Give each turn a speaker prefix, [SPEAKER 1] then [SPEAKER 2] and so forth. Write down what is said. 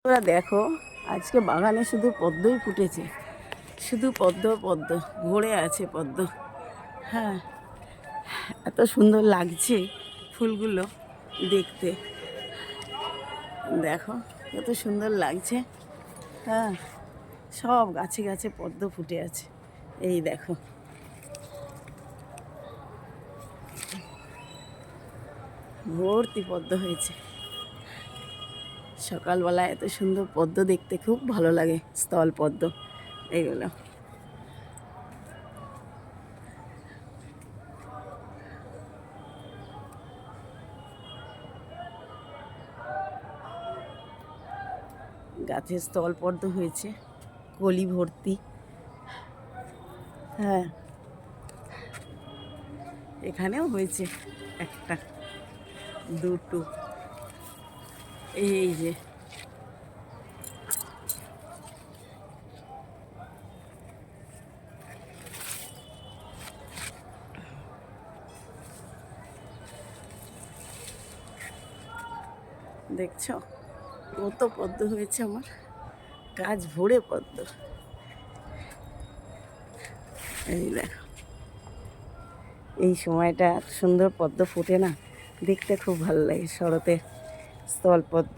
[SPEAKER 1] তোরা দেখো, আজকে বাগানে শুধু পদ্মই ফুটেছে, শুধু পদ্ম পদ্ম ভরে আছে পদ্ম। হ্যাঁ, এত সুন্দর লাগছে ফুলগুলো দেখতে। দেখো কত সুন্দর লাগছে। হ্যাঁ, সব গাছে গাছে পদ্ম ফুটে আছে। এই দেখো, ভর্তি পদ্ম হয়েছে। সকালবেলা এত সুন্দর পদ্ম দেখতে খুব ভালো লাগে, স্থল পদ্ম এগুলো। গাছে স্থল পদ্ম হয়েছে, কলি ভর্তি। হ্যাঁ, এখানেও হয়েছে একটা দুটো। এই যে দেখছো কত পদ্ম হয়েছে, আমার গাছ ভরে পদ্ম। এই দেখো, এই সময়টা সুন্দর পদ্ম ফোটে না, দেখতে খুব ভালো লাগে। শরতের স্থল পদ্ম।